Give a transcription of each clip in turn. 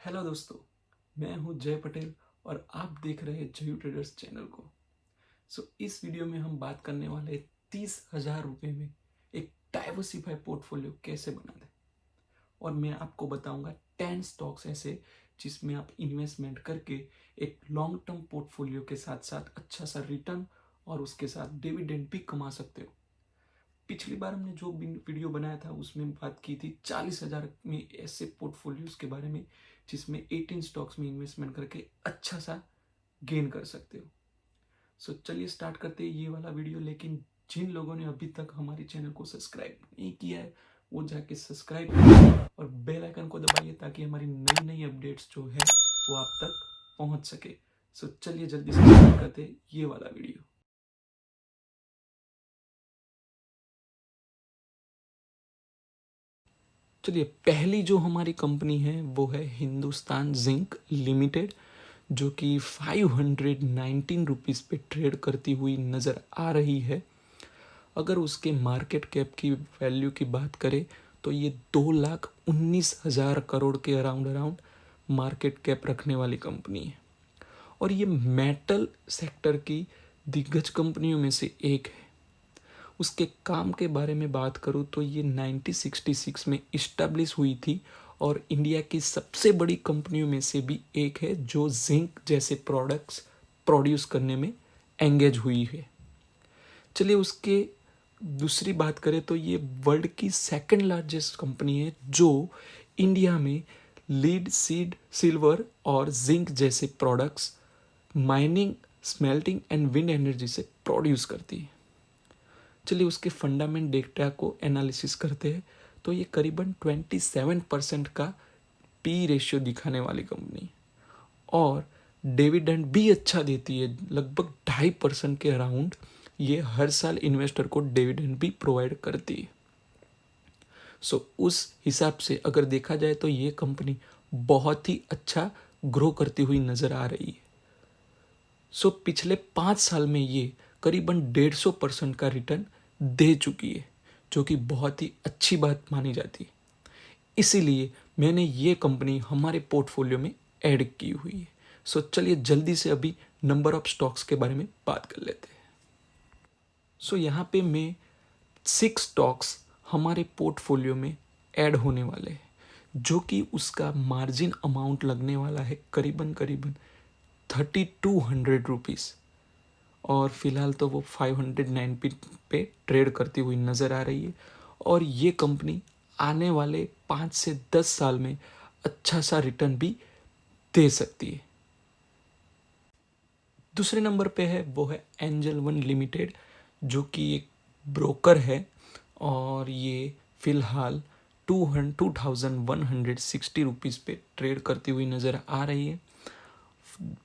Hello दोस्तों, मैं हूं जय पटेल और आप देख रहे हैं जयू ट्रेडर्स चैनल को। इस वीडियो में हम बात करने वाले 30,000 रुपये में एक डाइवर्सिफाई पोर्टफोलियो कैसे बना दें। और मैं आपको बताऊंगा 10 स्टॉक्स ऐसे जिसमें आप इन्वेस्टमेंट करके एक लॉन्ग टर्म पोर्टफोलियो के साथ साथ अच्छा सा रिटर्न और उसके साथ डिविडेंड भी कमा सकते हो। पिछली बार हमने जो वीडियो बनाया था उसमें बात की थी 40,000 में ऐसे पोर्टफोलियोज के बारे में जिसमें 18 स्टॉक्स में इन्वेस्टमेंट करके अच्छा सा गेन कर सकते हो। चलिए स्टार्ट करते हैं ये वाला वीडियो। लेकिन जिन लोगों ने अभी तक हमारे चैनल को सब्सक्राइब नहीं किया है वो जाके सब्सक्राइब करिए और बेल आइकन को दबाइए ताकि हमारी नई नई अपडेट्स जो है वो आप तक पहुंच सके। चलिए जल्दी से स्टार्ट करते हैं ये वाला वीडियो। चलिए, पहली जो हमारी कंपनी है वो है हिंदुस्तान जिंक लिमिटेड, जो कि 519 रुपीज़ पे ट्रेड करती हुई नज़र आ रही है। अगर उसके मार्केट कैप की वैल्यू की बात करें तो ये 2,19,000 करोड़ के अराउंड मार्केट कैप रखने वाली कंपनी है और ये मेटल सेक्टर की दिग्गज कंपनियों में से एक है। उसके काम के बारे में बात करूँ तो ये 1966 में इस्टेब्लिश हुई थी और इंडिया की सबसे बड़ी कंपनियों में से भी एक है जो जिंक जैसे प्रोडक्ट्स प्रोड्यूस करने में एंगेज हुई है। चलिए, उसके दूसरी बात करें तो ये वर्ल्ड की सेकंड लार्जेस्ट कंपनी है जो इंडिया में लीड, सीड, सिल्वर और जिंक जैसे products mining, smelting and wind energy से प्रोड्यूस करती है। चलिए, उसके फंडामेंट डेटा को एनालिसिस करते हैं तो ये करीबन 27% का पी रेशियो दिखाने वाली कंपनी और डिविडेंड भी अच्छा देती है, लगभग 2.5% के अराउंड ये हर साल इन्वेस्टर को डिविडेंड भी प्रोवाइड करती है। उस हिसाब से अगर देखा जाए तो ये कंपनी बहुत ही अच्छा ग्रो करती हुई नज़र आ रही है। पिछले 5 साल में ये करीबन 150% का रिटर्न दे चुकी है, जो कि बहुत ही अच्छी बात मानी जाती है। इसीलिए मैंने ये कंपनी हमारे पोर्टफोलियो में ऐड की हुई है। चलिए जल्दी से अभी नंबर ऑफ स्टॉक्स के बारे में बात कर लेते हैं। यहाँ पे मैं 6 स्टॉक्स हमारे पोर्टफोलियो में ऐड होने वाले हैं, जो कि उसका मार्जिन अमाउंट लगने वाला है करीबन 3,200 रुपीज़ और फिलहाल तो वो 509 पे ट्रेड करती हुई नज़र आ रही है और ये कंपनी आने वाले 5 से 10 साल में अच्छा सा रिटर्न भी दे सकती है। दूसरे नंबर पे है वो है एंजल वन लिमिटेड, जो कि एक ब्रोकर है और ये फिलहाल 2,160 रुपीज़ पे ट्रेड करती हुई नज़र आ रही है।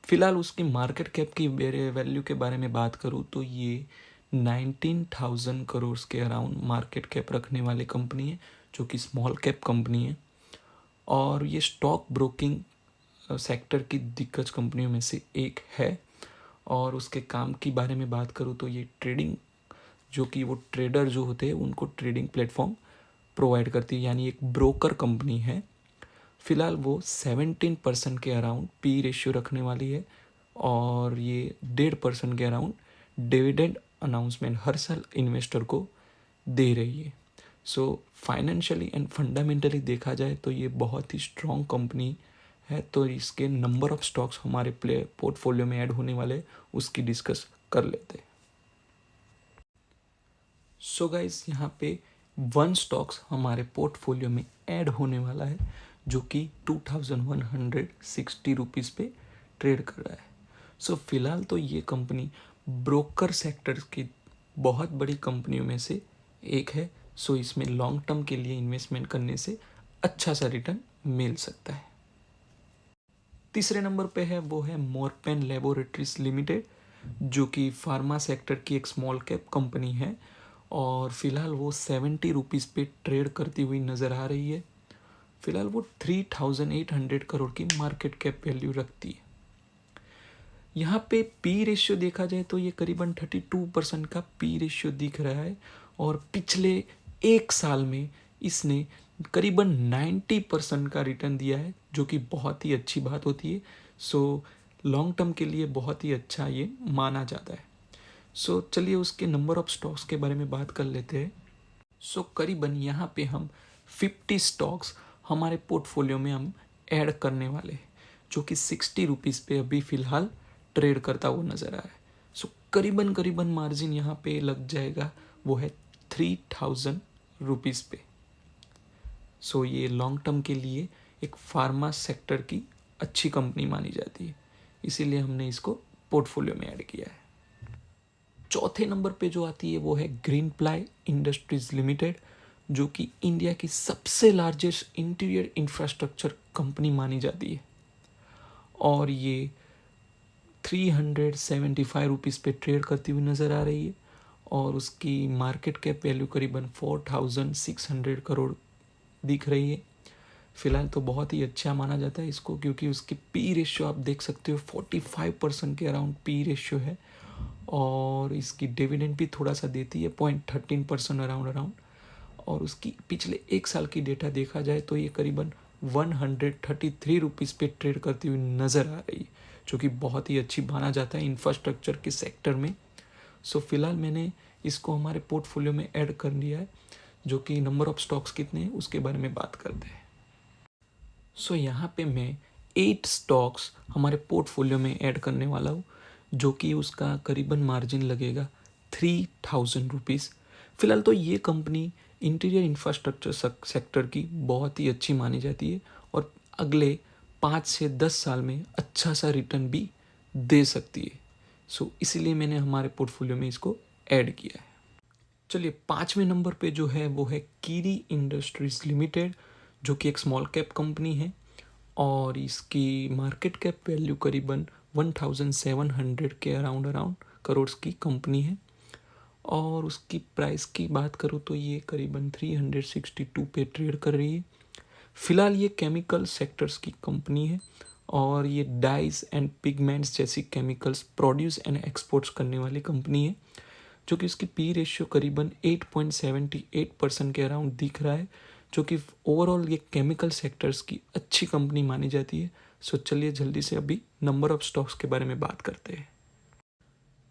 फिलहाल उसकी मार्केट कैप की वैल्यू के बारे में बात करूँ तो ये 19,000 करोड़ के अराउंड मार्केट कैप रखने वाली कंपनी है, जो कि स्मॉल कैप कंपनी है और ये स्टॉक ब्रोकिंग सेक्टर की दिग्गज कंपनियों में से एक है। और उसके काम की बारे में बात करूँ तो ये ट्रेडिंग, जो कि वो ट्रेडर जो होते हैं उनको ट्रेडिंग प्लेटफॉर्म प्रोवाइड करती है, यानी एक ब्रोकर कंपनी है। फिलहाल वो 17% के अराउंड पी रेशियो रखने वाली है और ये 1.5% के अराउंड डिविडेंड अनाउंसमेंट हर साल इन्वेस्टर को दे रही है। फाइनेंशियली एंड फंडामेंटली देखा जाए तो ये बहुत ही स्ट्रॉन्ग कंपनी है। तो इसके नंबर ऑफ स्टॉक्स हमारे पोर्टफोलियो में ऐड होने वाले उसकी डिस्कस कर लेते हैं। गाइस, यहाँ पे 1 स्टॉक्स हमारे पोर्टफोलियो में ऐड होने वाला है, जो कि 2,160 रुपीज़ पे ट्रेड कर रहा है। फिलहाल तो ये कंपनी ब्रोकर सेक्टर की बहुत बड़ी कंपनियों में से एक है। इसमें लॉन्ग टर्म के लिए इन्वेस्टमेंट करने से अच्छा सा रिटर्न मिल सकता है। तीसरे नंबर पे है वो है मोरपेन लेबोरेटरीज लिमिटेड, जो कि फार्मा सेक्टर की एक स्मॉल कैप कंपनी है और फिलहाल वो 70 रुपीज़ पे ट्रेड करती हुई नज़र आ रही है। फिलहाल वो 3,800 करोड़ की मार्केट कैप वैल्यू रखती है। यहाँ पे पी रेशियो देखा जाए तो ये करीबन 32% का पी रेशियो दिख रहा है और पिछले 1 साल में इसने करीबन 90% का रिटर्न दिया है जो कि बहुत ही अच्छी बात होती है। सो लॉन्ग टर्म के लिए बहुत ही अच्छा ये माना जाता है। सो चलिए उसके नंबर ऑफ स्टॉक्स के बारे में बात कर लेते हैं। सो करीबन यहाँ पे हम 50 स्टॉक्स हमारे पोर्टफोलियो में हम ऐड करने वाले हैं, जो कि 60 रुपीज़ पे अभी फ़िलहाल ट्रेड करता हुआ नज़र आ रहा है। सो करीबन करीबन मार्जिन यहाँ पे लग जाएगा, वो है 3000 रुपीज़ पे। सो ये लॉन्ग टर्म के लिए एक फार्मा सेक्टर की अच्छी कंपनी मानी जाती है, इसीलिए हमने इसको पोर्टफोलियो में ऐड किया है। चौथे नंबर पे जो आती है वो है ग्रीन प्लाई इंडस्ट्रीज लिमिटेड, जो कि इंडिया की सबसे लार्जेस्ट इंटीरियर इंफ्रास्ट्रक्चर कंपनी मानी जाती है, और ये 375 रुपीज़ पे ट्रेड करती हुई नज़र आ रही है, और उसकी मार्केट कैप वैल्यू करीबन 4600 करोड़ दिख रही है। फिलहाल तो बहुत ही अच्छा माना जाता है इसको, क्योंकि उसकी पी रेशियो आप देख सकते हो 45% के अराउंड पी रेशियो है, और इसकी डिविडेंड भी थोड़ा सा देती है 0.13% अराउंड। और उसकी पिछले एक साल की डेटा देखा जाए तो ये करीबन 133 रुपीज़ पे ट्रेड करती हुई नज़र आ रही है, जो कि बहुत ही अच्छी माना जाता है इंफ्रास्ट्रक्चर के सेक्टर में। सो फिलहाल मैंने इसको हमारे पोर्टफोलियो में ऐड कर लिया है। जो कि नंबर ऑफ स्टॉक्स कितने हैं उसके बारे में बात करते हैं। सो यहाँ पे मैं 8 स्टॉक्स हमारे पोर्टफोलियो में ऐड करने वाला हूँ, जो कि उसका करीबन मार्जिन लगेगा 3000 रुपीज़। फिलहाल तो ये कंपनी इंटीरियर इंफ्रास्ट्रक्चर सेक्टर की बहुत ही अच्छी मानी जाती है, और अगले 5 से 10 साल में अच्छा सा रिटर्न भी दे सकती है। सो इसीलिए मैंने हमारे पोर्टफोलियो में इसको ऐड किया है। चलिए 5वें नंबर पे जो है वो है कीरी इंडस्ट्रीज लिमिटेड, जो कि एक स्मॉल कैप कंपनी है, और इसकी मार्केट कैप वैल्यू करीबन 1700 के अराउंड करोड़ की कंपनी है, और उसकी प्राइस की बात करूँ तो ये करीबन 362 पे ट्रेड कर रही है। फिलहाल ये केमिकल सेक्टर्स की कंपनी है, और ये डाइज एंड पिगमेंट्स जैसी केमिकल्स प्रोड्यूस एंड एक्सपोर्ट्स करने वाली कंपनी है, जो कि उसकी पी रेशियो करीबन 8.78% के अराउंड दिख रहा है, जो कि ओवरऑल ये केमिकल सेक्टर्स की अच्छी कंपनी मानी जाती है। सो चलिए जल्दी से अभी नंबर ऑफ स्टॉक्स के बारे में बात करते हैं।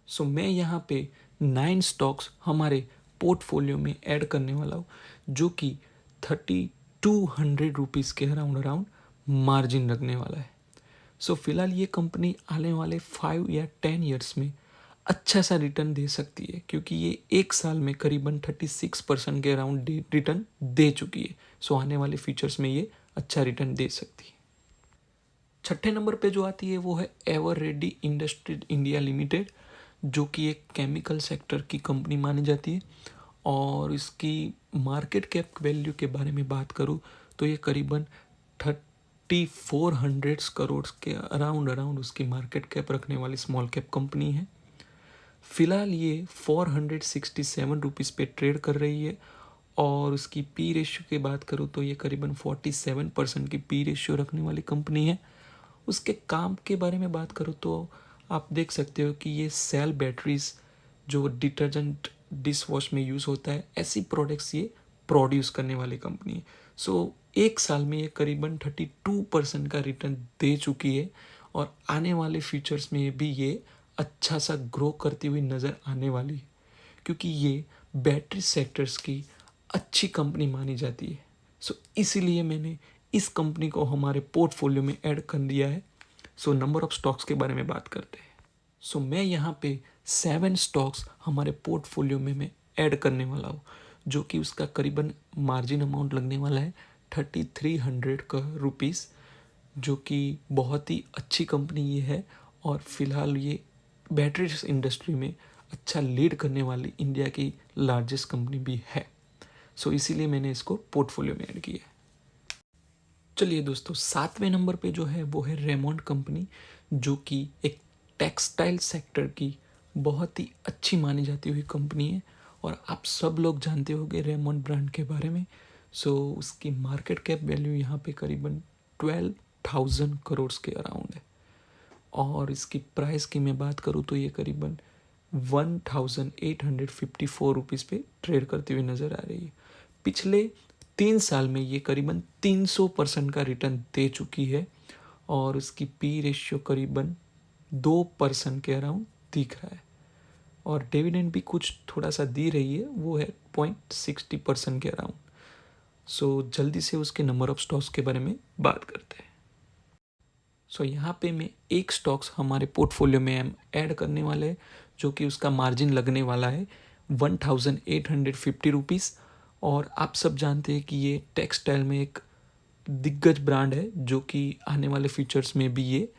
सो मैं यहाँ पे 9 स्टॉक्स हमारे पोर्टफोलियो में ऐड करने वाला हूँ, जो कि 3200 रुपीज़ के अराउंड मार्जिन रखने वाला है। सो फिलहाल ये कंपनी आने वाले 5 या 10 ईयर्स में अच्छा सा रिटर्न दे सकती है, क्योंकि ये एक साल में करीबन 36% के अराउंड रिटर्न दे चुकी है। सो आने वाले फ्यूचर्स में ये अच्छा रिटर्न दे सकती है। छठे नंबर पे जो आती है वो है ever ready industries India limited, जो कि एक केमिकल सेक्टर की कंपनी मानी जाती है, और इसकी मार्केट कैप वैल्यू के बारे में बात करूँ तो ये करीबन 3400 करोड़ के अराउंड उसकी मार्केट कैप रखने वाली स्मॉल कैप कंपनी है। फिलहाल ये 467 रुपीज़ पे ट्रेड कर रही है, और उसकी पी रेशियो की बात करूँ तो ये करीबन 47% की पी रेशियो रखने वाली कंपनी है। उसके काम के बारे में बात करूँ तो आप देख सकते हो कि ये सेल बैटरीज, जो डिटर्जेंट डिश वॉश में यूज़ होता है, ऐसी प्रोडक्ट्स ये प्रोड्यूस करने वाली कंपनी है। सो एक साल में ये करीबन 32% का रिटर्न दे चुकी है, और आने वाले फ्यूचर्स में भी ये अच्छा सा ग्रो करती हुई नज़र आने वाली है, क्योंकि ये बैटरी सेक्टर्स की अच्छी कंपनी मानी जाती है। सो इसीलिए मैंने इस कंपनी को हमारे पोर्टफोलियो में ऐड कर दिया है। सो नंबर ऑफ स्टॉक्स के बारे में बात करते हैं। सो मैं यहाँ पे 7 स्टॉक्स हमारे पोर्टफोलियो में मैं ऐड करने वाला हूँ, जो कि उसका करीबन मार्जिन अमाउंट लगने वाला है 3300 का रुपीज़, जो कि बहुत ही अच्छी कंपनी ये है, और फिलहाल ये बैटरी इंडस्ट्री में अच्छा लीड करने वाली इंडिया की लार्जेस्ट कंपनी भी है। सो इसीलिए मैंने इसको पोर्टफोलियो में ऐड किया है। चलिए दोस्तों 7वें नंबर पे जो है वो है रेमोंड कंपनी, जो कि एक टेक्सटाइल सेक्टर की बहुत ही अच्छी मानी जाती हुई कंपनी है, और आप सब लोग जानते होंगे रेमोंड ब्रांड के बारे में। सो उसकी मार्केट कैप वैल्यू यहाँ पे करीबन 12,000 करोड़ के अराउंड है, और इसकी प्राइस की मैं बात करूँ तो ये करीबन 1854 रुपीज़ पे ट्रेड करती हुई नज़र आ रही है। पिछले 3 साल में ये करीबन 300% का रिटर्न दे चुकी है और उसकी पी रेशियो करीबन 2% के अराउंड दिख रहा है और डिविडेंड भी कुछ थोड़ा सा दी रही है, वो है 0.60% के अराउंड। सो जल्दी से उसके नंबर ऑफ स्टॉक्स के बारे में बात करते हैं। सो यहाँ पे मैं एक स्टॉक्स हमारे पोर्टफोलियो में हम ऐड करने वाले हैं जो कि उसका मार्जिन लगने वाला है 1850 रुपीज़। और आप सब जानते हैं कि ये टेक्सटाइल में एक दिग्गज ब्रांड है जो कि आने वाले फ्यूचर्स में भी ये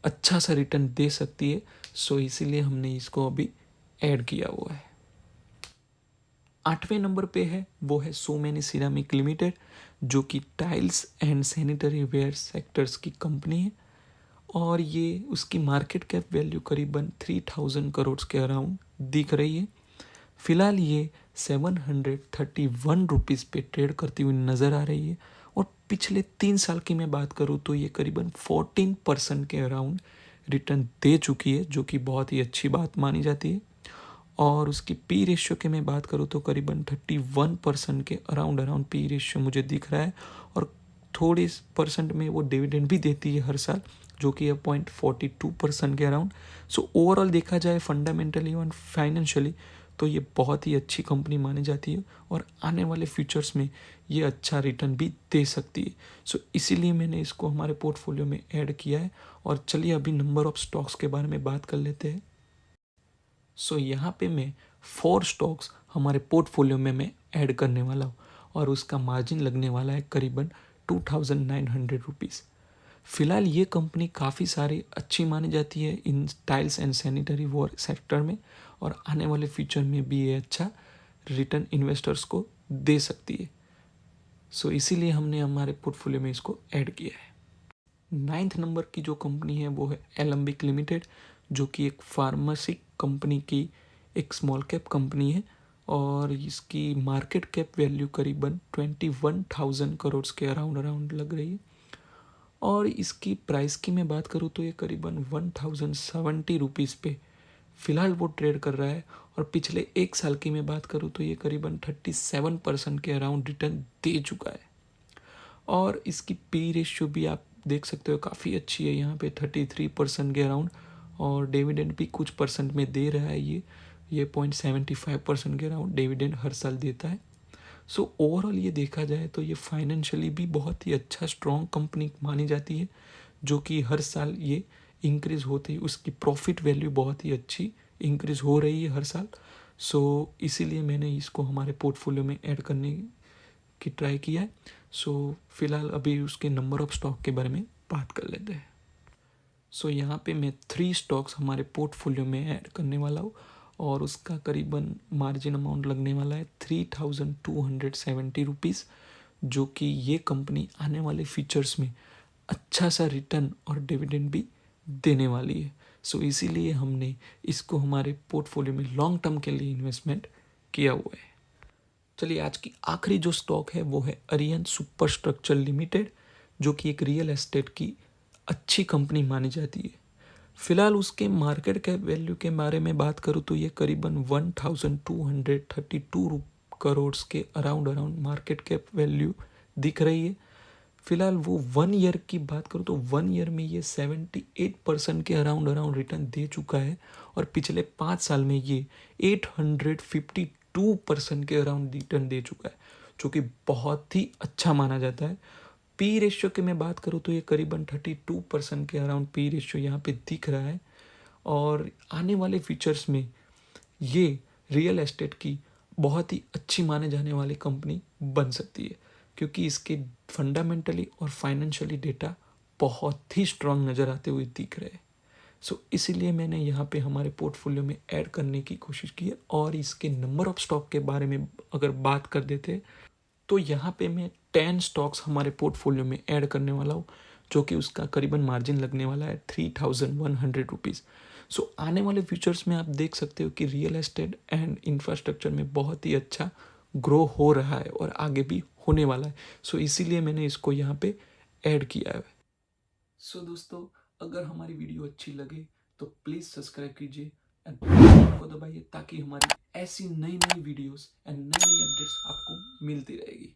अच्छा सा रिटर्न दे सकती है। सो इसीलिए हमने इसको अभी ऐड किया हुआ है। 8वें नंबर पे है वो है सो मैनी सिरामिक लिमिटेड जो कि tiles and sanitary where sectors की कंपनी है और ये उसकी मार्केट कैप वैल्यू करीबन 3000 करोड़ के अराउंड दिख रही है। फिलहाल ये 731 रुपीज़ पे ट्रेड करती हुई नज़र आ रही है और पिछले 3 साल की मैं बात करूँ तो ये करीबन 14% के अराउंड रिटर्न दे चुकी है जो कि बहुत ही अच्छी बात मानी जाती है। और उसकी पी रेशियो की मैं बात करूँ तो करीबन 31% के अराउंड पी रेशियो मुझे दिख रहा है और थोड़ी परसेंट में वो डिविडेंड भी देती है हर साल जो कि है 0.42% के अराउंड। सो ओवरऑल देखा जाए फंडामेंटली और फाइनेंशियली तो ये बहुत ही अच्छी कंपनी मानी जाती है और आने वाले फ्यूचर्स में ये अच्छा रिटर्न भी दे सकती है। सो इसीलिए मैंने इसको हमारे पोर्टफोलियो में ऐड किया है। और चलिए अभी नंबर ऑफ स्टॉक्स के बारे में बात कर लेते हैं। सो यहाँ पे मैं 4 स्टॉक्स हमारे पोर्टफोलियो में मैं ऐड करने वाला हूँ और उसका मार्जिन लगने वाला है करीबन 2900 रुपीज़। फिलहाल ये कंपनी काफ़ी सारी अच्छी मानी जाती है इन tiles and sanitary ware sector में और आने वाले फ्यूचर में भी ये अच्छा रिटर्न इन्वेस्टर्स को दे सकती है। सो इसीलिए हमने हमारे पोर्टफोलियो में इसको ऐड किया है। 9th नंबर की जो कंपनी है वो है एलम्बिक लिमिटेड जो कि एक फार्मेसी कंपनी की एक स्मॉल कैप कंपनी है और इसकी मार्केट कैप वैल्यू करीबन 21,000 करोड़ के अराउंड लग रही है। और इसकी प्राइस की मैं बात करूँ तो ये करीबन 1070 रुपीज़ पे फ़िलहाल वो ट्रेड कर रहा है और पिछले 1 साल की मैं बात करूँ तो ये करीबन 37% के अराउंड रिटर्न दे चुका है। और इसकी पी रेशियो भी आप देख सकते हो काफ़ी अच्छी है, यहाँ पे 33% के अराउंड और डिविडेंड भी कुछ परसेंट में दे रहा है। ये 0.75% के अराउंड डिविडेंड हर साल देता है। सो ओवरऑल ये देखा जाए तो ये फाइनेंशियली भी बहुत ही अच्छा स्ट्रॉन्ग कंपनी मानी जाती है जो कि हर साल ये इंक्रीज़ होती है, उसकी प्रॉफिट वैल्यू बहुत ही अच्छी इंक्रीज़ हो रही है हर साल। सो इसीलिए मैंने इसको हमारे पोर्टफोलियो में ऐड करने की ट्राई किया है। सो फिलहाल अभी उसके नंबर ऑफ स्टॉक के बारे में बात कर लेते हैं। सो यहाँ पे मैं 3 स्टॉक्स हमारे पोर्टफोलियो में ऐड करने वाला हूँ और उसका करीबन मार्जिन अमाउंट लगने वाला है 3270 रुपीज़ जो कि ये कंपनी आने वाले फ्यूचर्स में अच्छा सा रिटर्न और डिविडेंड भी देने वाली है। सो इसीलिए हमने इसको हमारे पोर्टफोलियो में लॉन्ग टर्म के लिए इन्वेस्टमेंट किया हुआ है। चलिए आज की आखिरी जो स्टॉक है वो है अरियन सुपर स्ट्रक्चर लिमिटेड जो कि एक रियल एस्टेट की अच्छी कंपनी मानी जाती है। फिलहाल उसके मार्केट कैप वैल्यू के बारे में बात करूँ तो ये करीबन 1232 करोड़ के अराउंड मार्केट कैप वैल्यू दिख रही है। फिलहाल वो 1 ईयर की बात करूँ तो 1 ईयर में ये 78% के अराउंड रिटर्न दे चुका है और पिछले 5 साल में ये 852% के अराउंड रिटर्न दे चुका है जो कि बहुत ही अच्छा माना जाता है। पी रेशियो की मैं बात करूँ तो ये करीबन 32% के अराउंड पी रेशियो यहाँ पे दिख रहा है और आने वाले फ्यूचर्स में ये रियल एस्टेट की बहुत ही अच्छी माने जाने वाली कंपनी बन सकती है क्योंकि इसके फंडामेंटली और फाइनेंशियली डेटा बहुत ही स्ट्रांग नज़र आते हुए दिख रहे हैं। सो इसीलिए मैंने यहाँ पे हमारे पोर्टफोलियो में ऐड करने की कोशिश की है। और इसके नंबर ऑफ स्टॉक के बारे में अगर बात कर देते तो यहाँ पे मैं 10 स्टॉक्स हमारे पोर्टफोलियो में ऐड करने वाला हूँ जो कि उसका करीबन मार्जिन लगने वाला है 3100 रुपीज़। सो आने वाले फ्यूचर्स में आप देख सकते हो कि रियल एस्टेट एंड इंफ्रास्ट्रक्चर में बहुत ही अच्छा ग्रो हो रहा है और आगे भी होने वाला है। सो इसीलिए मैंने इसको यहाँ पे ऐड किया है। सो दोस्तों अगर हमारी वीडियो अच्छी लगे तो प्लीज़ सब्सक्राइब कीजिए एंड बेल आइकन को दबाइए ताकि हमारी ऐसी नई नई वीडियोस एंड नई नई अपडेट्स आपको मिलती रहेगी।